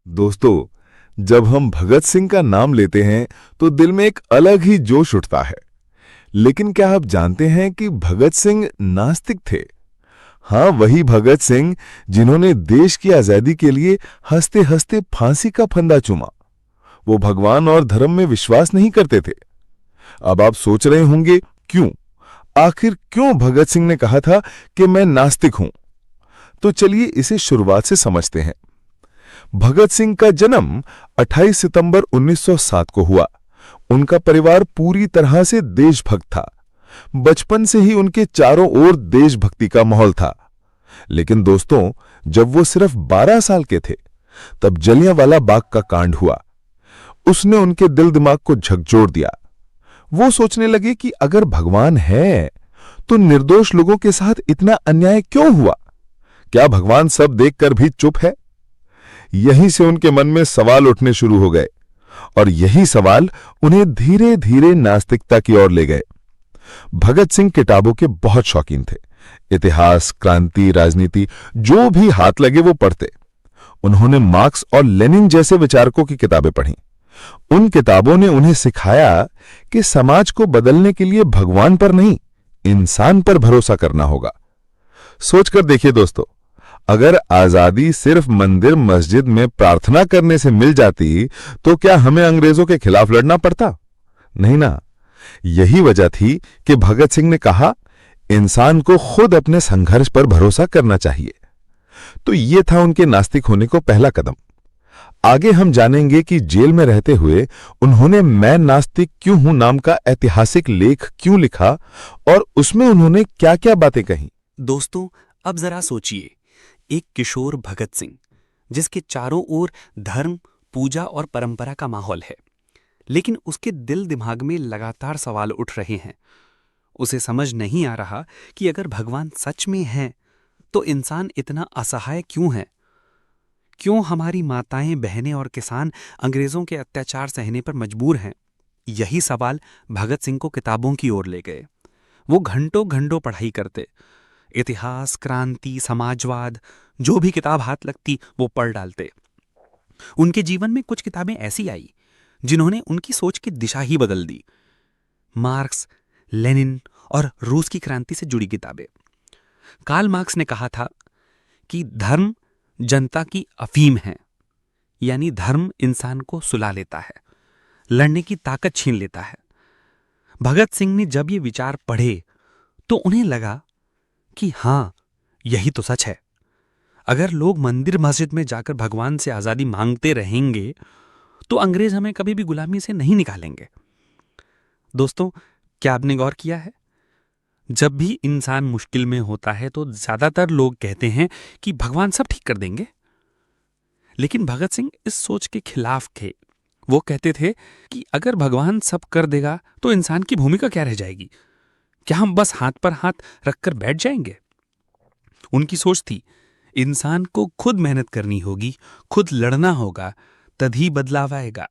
दोस्तों, जब हम भगत सिंह का नाम लेते हैं तो दिल में एक अलग ही जोश उठता है। लेकिन क्या आप जानते हैं कि भगत सिंह नास्तिक थे? हाँ, वही भगत सिंह जिन्होंने देश की आजादी के लिए हंसते हंसते फांसी का फंदा चूमा। वो भगवान और धर्म में विश्वास नहीं करते थे। अब आप सोच रहे होंगे, क्यों? आखिर क्यों भगत सिंह ने कहा था कि मैं नास्तिक हूं? तो चलिए इसे शुरुआत से समझते हैं। भगत सिंह का जन्म 28 सितंबर 1907 को हुआ। उनका परिवार पूरी तरह से देशभक्त था। बचपन से ही उनके चारों ओर देशभक्ति का माहौल था। लेकिन दोस्तों, जब वो सिर्फ 12 साल के थे, तब जलियांवाला बाग का कांड हुआ। उसने उनके दिल दिमाग को झकझोर दिया। वो सोचने लगे कि अगर भगवान है, तो निर्दोष लोगों के साथ इतना अन्याय क्यों हुआ? क्या भगवान सब देखकर भी चुप है? यहीं से उनके मन में सवाल उठने शुरू हो गए, और यही सवाल उन्हें धीरे धीरे नास्तिकता की ओर ले गए। भगत सिंह किताबों के बहुत शौकीन थे। इतिहास, क्रांति, राजनीति, जो भी हाथ लगे वो पढ़ते। उन्होंने मार्क्स और लेनिन जैसे विचारकों की किताबें पढ़ी। उन किताबों ने उन्हें सिखाया कि समाज को बदलने के लिए भगवान पर नहीं, इंसान पर भरोसा करना होगा। सोचकर देखिए दोस्तों, अगर आजादी सिर्फ मंदिर मस्जिद में प्रार्थना करने से मिल जाती, तो क्या हमें अंग्रेजों के खिलाफ लड़ना पड़ता? नहीं ना। यही वजह थी कि भगत सिंह ने कहा, इंसान को खुद अपने संघर्ष पर भरोसा करना चाहिए। तो यह था उनके नास्तिक होने को पहला कदम। आगे हम जानेंगे कि जेल में रहते हुए उन्होंने मैं नास्तिक क्यों हूं नाम का ऐतिहासिक लेख क्यों लिखा, और उसमें उन्होंने क्या क्या बातें कहीं। दोस्तों, अब जरा सोचिए, एक किशोर भगत सिंह जिसके चारों ओर धर्म, पूजा और परंपरा का माहौल है, लेकिन उसके दिल दिमाग में लगातार सवाल उठ रहे हैं। उसे समझ नहीं आ रहा कि अगर भगवान सच में है, तो इंसान इतना असहाय क्यों है? क्यों हमारी माताएं, बहनें और किसान अंग्रेजों के अत्याचार सहने पर मजबूर हैं? यही सवाल भगत सिंह को किताबों की ओर ले गए। वो घंटों घंटों पढ़ाई करते। इतिहास, क्रांति, समाजवाद, जो भी किताब हाथ लगती वो पढ़ डालते। उनके जीवन में कुछ किताबें ऐसी आई जिन्होंने उनकी सोच की दिशा ही बदल दी। मार्क्स, लेनिन और रूस की क्रांति से जुड़ी किताबें। कार्ल मार्क्स ने कहा था कि धर्म जनता की अफीम है, यानी धर्म इंसान को सुला लेता है, लड़ने की ताकत छीन लेता है। भगत सिंह ने जब ये विचार पढ़े तो उन्हें लगा कि हां, यही तो सच है। अगर लोग मंदिर मस्जिद में जाकर भगवान से आजादी मांगते रहेंगे, तो अंग्रेज हमें कभी भी गुलामी से नहीं निकालेंगे। दोस्तों, क्या आपने गौर किया है? जब भी इंसान मुश्किल में होता है तो ज्यादातर लोग कहते हैं कि भगवान सब ठीक कर देंगे। लेकिन भगत सिंह इस सोच के खिलाफ थे। वो कहते थे कि अगर भगवान सब कर देगा तो इंसान की भूमिका क्या रह जाएगी? क्या हम बस हाथ पर हाथ रखकर बैठ जाएंगे? उनकी सोच थी, इंसान को खुद मेहनत करनी होगी, खुद लड़ना होगा, तभी बदलाव आएगा।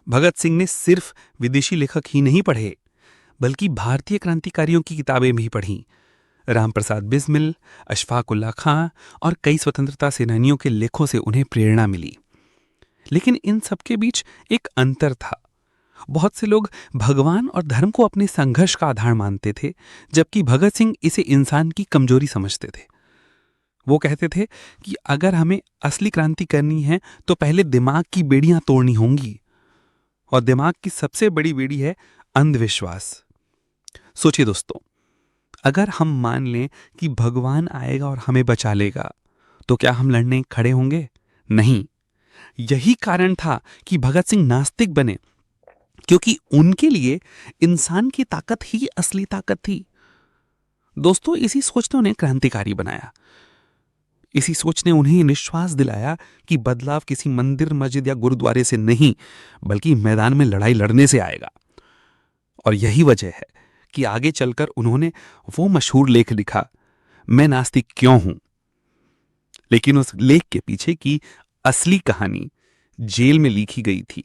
भगत सिंह ने सिर्फ विदेशी लेखक ही नहीं पढ़े, बल्कि भारतीय क्रांतिकारियों की किताबें भी पढ़ीं। राम प्रसाद बिस्मिल, अशफाक उल्लाह खां और कई स्वतंत्रता सेनानियों के लेखों से उन्हें प्रेरणा मिली। लेकिन इन सबके बीच एक अंतर था। बहुत से लोग भगवान और धर्म को अपने संघर्ष का आधार मानते थे, जबकि भगत सिंह इसे इंसान की कमजोरी समझते थे। वो कहते थे कि अगर हमें असली क्रांति करनी है तो पहले दिमाग की बेड़ियां तोड़नी होंगी, और दिमाग की सबसे बड़ी बेड़ी है अंधविश्वास। सोचिए दोस्तों, अगर हम मान लें कि भगवान आएगा और हमें बचा लेगा, तो क्या हम लड़ने खड़े होंगे? नहीं। यही कारण था कि भगत सिंह नास्तिक बने, क्योंकि उनके लिए इंसान की ताकत ही असली ताकत थी। दोस्तों, इसी सोच ने उन्हें क्रांतिकारी बनाया। इसी सोच ने उन्हें विश्वास दिलाया कि बदलाव किसी मंदिर, मस्जिद या गुरुद्वारे से नहीं, बल्कि मैदान में लड़ाई लड़ने से आएगा। और यही वजह है कि आगे चलकर उन्होंने वो मशहूर लेख लिखा, मैं नास्तिक क्यों हूं। लेकिन उस लेख के पीछे की असली कहानी जेल में लिखी गई थी।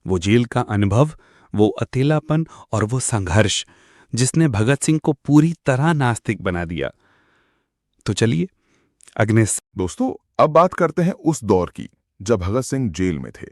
वो जेल का अनुभव, वो अकेलापन और वो संघर्ष जिसने भगत सिंह को पूरी तरह नास्तिक बना दिया। तो चलिए अग्नि। दोस्तों, अब बात करते हैं उस दौर की, जब भगत सिंह जेल में थे।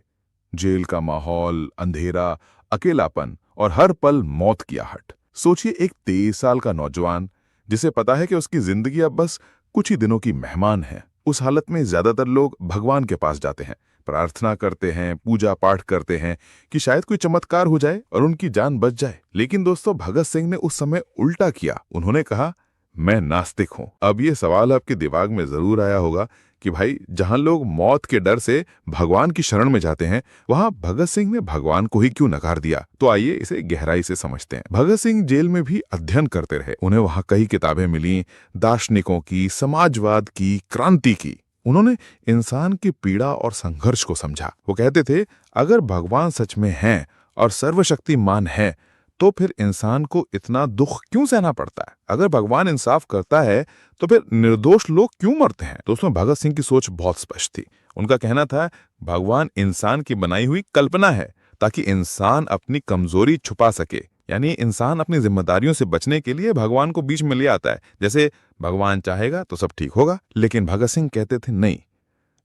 जेल का माहौल, अंधेरा, अकेलापन और हर पल मौत की आहट। सोचिए, एक 23 साल का नौजवान जिसे पता है कि उसकी जिंदगी अब बस कुछ ही दिनों की मेहमान है। उस हालत में ज्यादातर लोग भगवान के पास जाते हैं, प्रार्थना करते हैं, पूजा पाठ करते हैं कि शायद कोई चमत्कार हो जाए और उनकी जान बच जाए। लेकिन दोस्तों, भगत सिंह ने उस समय उल्टा किया। उन्होंने कहा, मैं नास्तिक हूं। अब ये सवाल आपके दिमाग में जरूर आया होगा कि भाई, जहां लोग मौत के डर से भगवान की शरण में जाते हैं, वहां भगत सिंह ने भगवान को ही क्यों नकार दिया? तो आइए इसे गहराई से समझते हैं। भगत सिंह जेल में भी अध्ययन करते रहे। उन्हें वहां कई किताबें मिली, दार्शनिकों की, समाजवाद की, क्रांति की। उन्होंने इंसान की पीड़ा और संघर्ष को समझा। वो कहते थे, अगर भगवान सच में है और सर्वशक्तिमान है, तो फिर इंसान को इतना दुख क्यों सहना पड़ता है? अगर भगवान इंसाफ करता है, तो फिर निर्दोष लोग क्यों मरते हैं? दोस्तों, भगत सिंह की सोच बहुत स्पष्ट थी। उनका कहना था, भगवान इंसान की बनाई हुई कल्पना है ताकि इंसान अपनी कमजोरी छुपा सके। यानी इंसान अपनी जिम्मेदारियों से बचने के लिए भगवान को बीच में ले आता है। जैसे भगवान चाहेगा तो सब ठीक होगा। लेकिन भगत सिंह कहते थे, नहीं,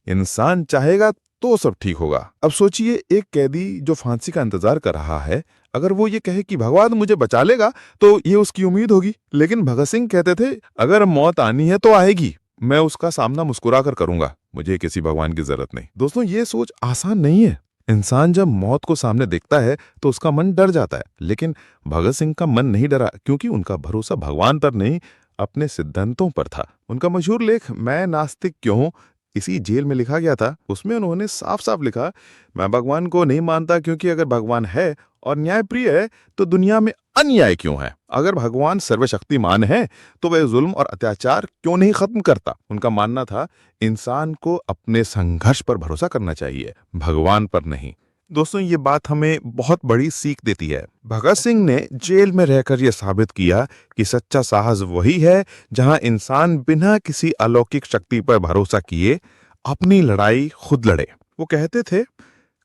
इंसान चाहेगा तो सब ठीक होगा। अब सोचिए, एक कैदी जो फांसी का इंतजार कर रहा है, अगर वो ये कहे कि भगवान मुझे बचा लेगा, तो ये उसकी उम्मीद होगी। लेकिन भगत सिंह कहते थे, अगर मौत आनी है तो आएगी, मैं उसका सामना मुस्कुरा कर करूंगा, मुझे किसी भगवान की जरूरत नहीं। दोस्तों, ये सोच आसान नहीं है। इंसान जब मौत को सामने देखता है तो उसका मन डर जाता है। लेकिन भगत सिंह का मन नहीं डरा, क्योंकि उनका भरोसा भगवान पर नहीं, अपने सिद्धांतों पर था। उनका मशहूर लेख मैं नास्तिक क्यों हूं इसी जेल में लिखा गया था। उसमें उन्होंने साफ साफ लिखा, मैं भगवान को नहीं मानता क्योंकि अगर भगवान है और न्यायप्रिय है तो दुनिया में अन्याय क्यों है? अगर भगवान सर्वशक्तिमान है तो वह जुल्म और अत्याचार क्यों नहीं खत्म करता? उनका मानना था, इंसान को अपने संघर्ष पर भरोसा करना चाहिए, भगवान पर नहीं। दोस्तों, ये बात हमें बहुत बड़ी सीख देती है। भगत सिंह ने जेल में रहकर यह साबित किया कि सच्चा साहस वही है जहां इंसान बिना किसी अलौकिक शक्ति पर भरोसा किए अपनी लड़ाई खुद लड़े। वो कहते थे,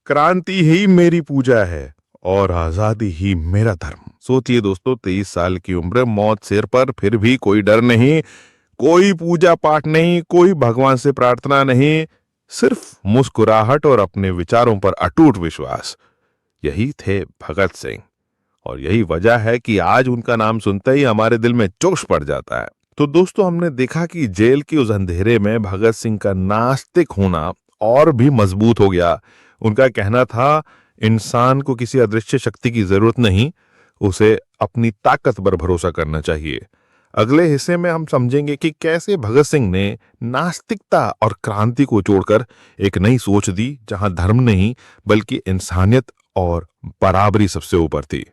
क्रांति ही मेरी पूजा है और आजादी ही मेरा धर्म। सोचिए दोस्तों, 23 साल की उम्र, मौत सिर पर, फिर भी कोई डर नहीं, कोई पूजा पाठ नहीं, कोई भगवान से प्रार्थना नहीं, सिर्फ मुस्कुराहट और अपने विचारों पर अटूट विश्वास। यही थे भगत सिंह, और यही वजह है कि आज उनका नाम सुनते ही हमारे दिल में जोश पड़ जाता है। तो दोस्तों, हमने देखा कि जेल के उस अंधेरे में भगत सिंह का नास्तिक होना और भी मजबूत हो गया। उनका कहना था, इंसान को किसी अदृश्य शक्ति की जरूरत नहीं, उसे अपनी ताकत पर भरोसा करना चाहिए। अगले हिस्से में हम समझेंगे कि कैसे भगत सिंह ने नास्तिकता और क्रांति को जोड़कर एक नई सोच दी, जहां धर्म नहीं बल्कि इंसानियत और बराबरी सबसे ऊपर थी।